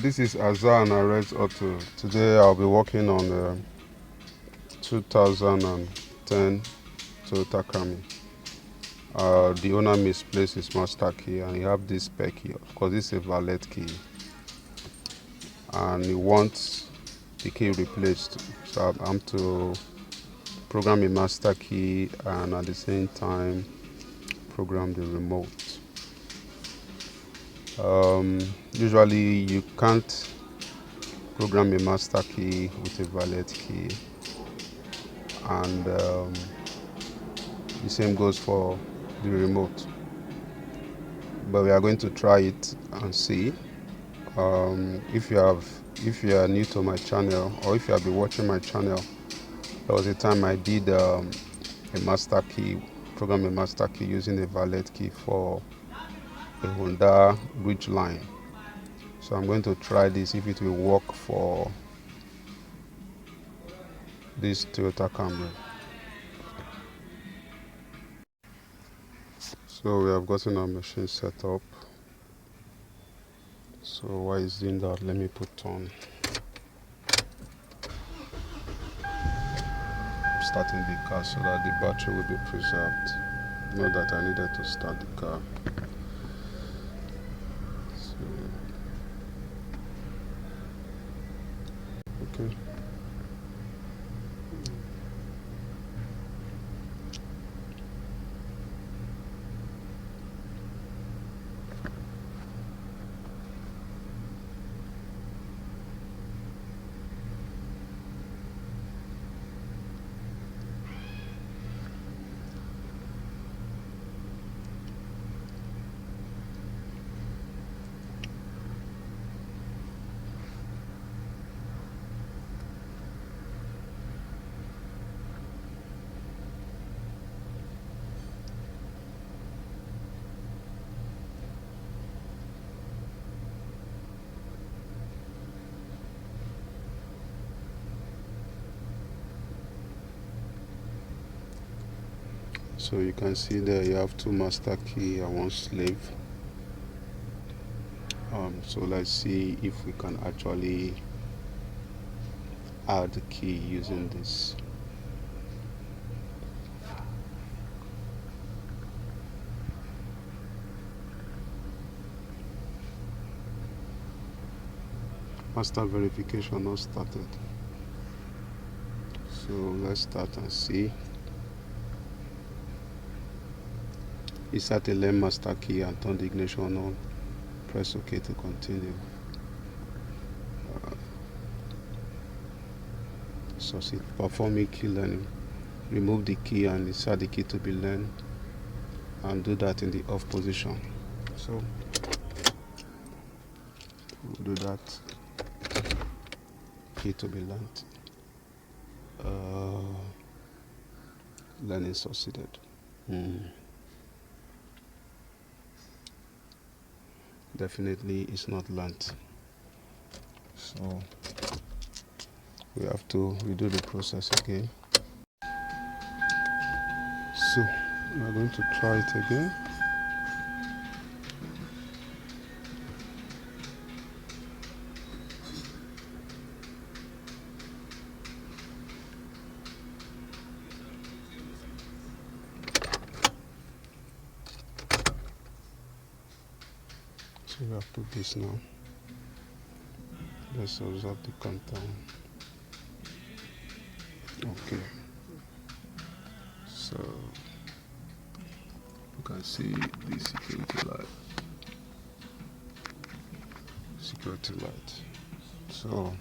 This is Azar and Arez Auto. Today I'll be working on the 2010 Toyota Camry. The owner misplaced his master key and he have this spare key. Of course, this is a valet key, and he wants the key replaced. So I'm to program a master key and at the same time program the remote. Usually you can't program a master key with a valet key, and the same goes for the remote, but we are going to try it and see. If you are new to my channel, or if you have been watching my channel, there was a time I did a master key, program a master key using a valet key for a Honda Ridgeline. So I'm going to try this, if it will work for this Toyota Camry. So we have gotten our machine set up. So while it's doing that, let me put on starting the car so that the battery will be preserved. Not that I needed to start the car. So, okay. So you can see there you have two master key and one slave. So let's see if we can actually add the key using this. Master verification not started. So let's start and see. Insert a learn master key and turn the ignition on. Press OK to continue. Succeed performing key learning. Remove the key and insert the key to be learned, and do that in the off position. So we'll do that. Key to be learned. Learning succeeded. Definitely it's not learned. So we have to redo the process again. So we are going to try it again. So we have put this now. Let's observe the content. Okay. So you can see the security light. So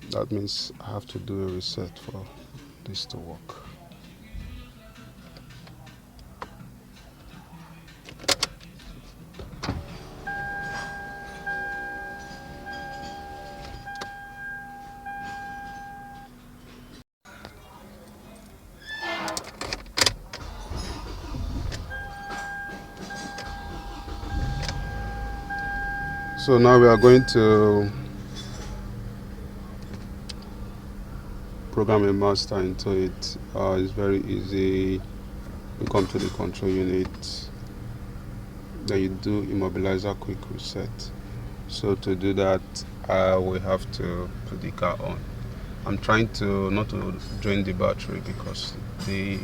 that means I have to do a reset for this to work. So now we are going to program a master into it. It's very easy. You come to the control unit, then you do Immobilizer quick reset. So to do that, we have to put the car on. I'm trying to not to drain the battery because the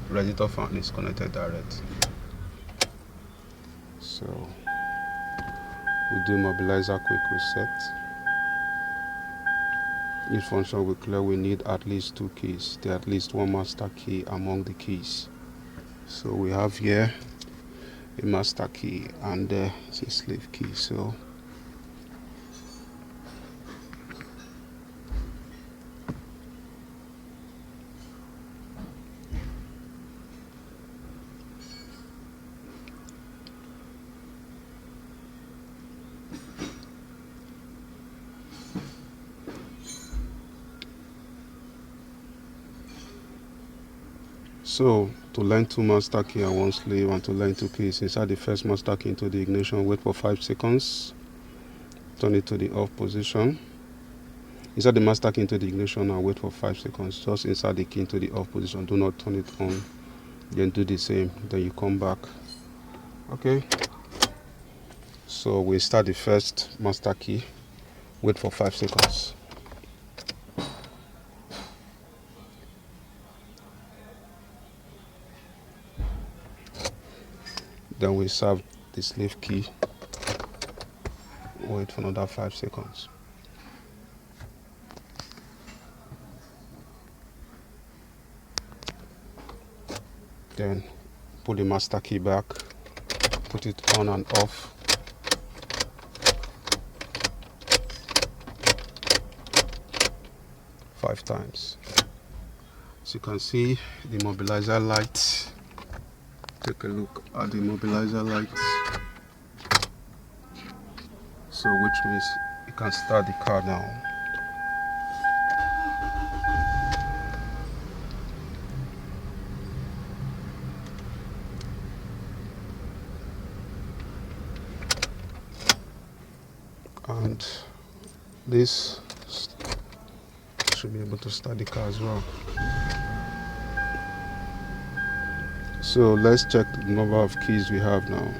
radiator fan is connected direct. So we do Immobilizer quick reset. Each function we clear, we need at least 2 keys. There are at least one master key among the keys. So we have here a master key and a slave key. So to learn 2 master key and 1 slave, and to learn 2 keys, insert the first master key into the ignition, wait for 5 seconds, turn it to the off position. Insert the master key into the ignition and wait for 5 seconds. Just insert the key into the off position, do not turn it on. Then do the same, then you come back. Okay, so we start the first master key, wait for 5 seconds. Then we serve the slave key, wait for another 5 seconds. Then put the master key back, put it on and off. Five times. As you can see, the immobilizer light. Take a look at the immobilizer light. So which means you can start the car now. And this should be able to start the car as well. So let's check the number of keys we have now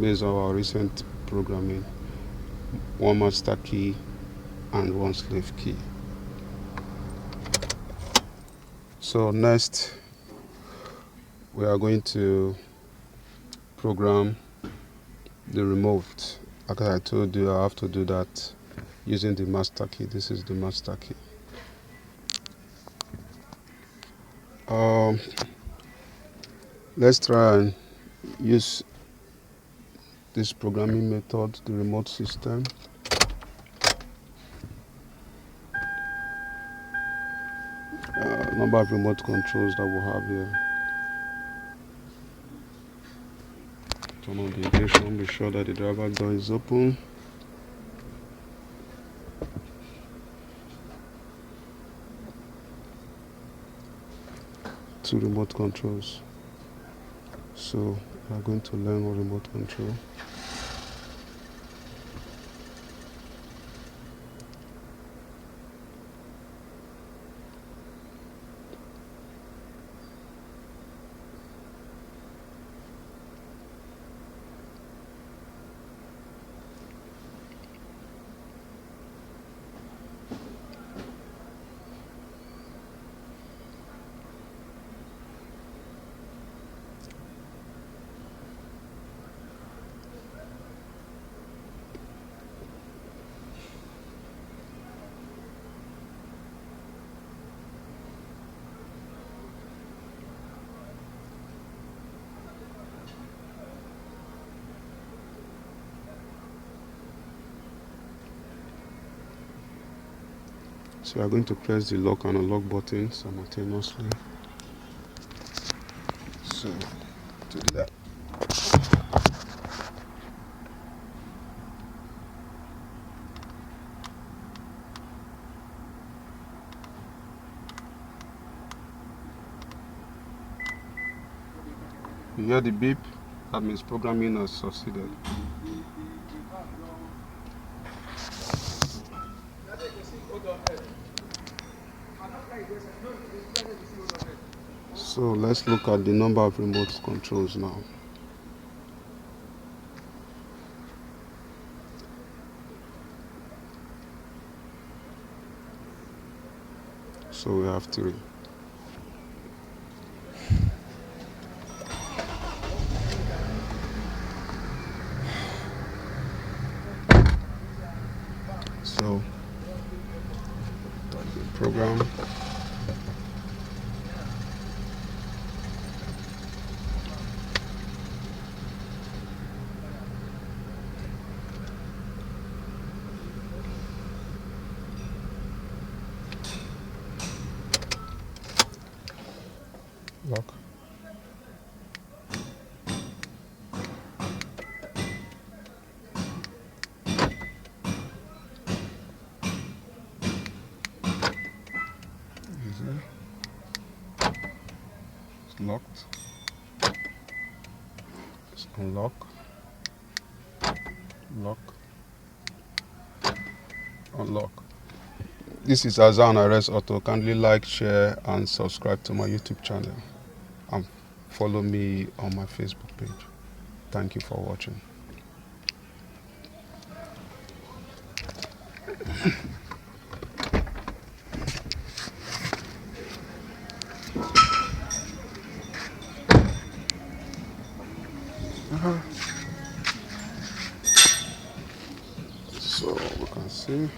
based on our recent programming. 1 master key and 1 slave key. So next we are going to program the remote. Like I told you, I have to do that using the master key. This is the master key. Let's try and use this programming method, the remote system. Number of remote controls that we have here. Turn on the ignition, be sure that the driver door is open. Two remote controls. So we are going to learn on remote control. So we are going to press the lock and unlock button simultaneously. So to do that, you hear the beep, that means programming has succeeded. So let's look at the number of remote controls now. So we have 3. So program. Lock. Easy. It's locked. Let's unlock. Lock. Unlock. This is Azan Arrest Auto. Kindly like, share, and subscribe to my YouTube channel. And follow me on my Facebook page. Thank you for watching. So we can see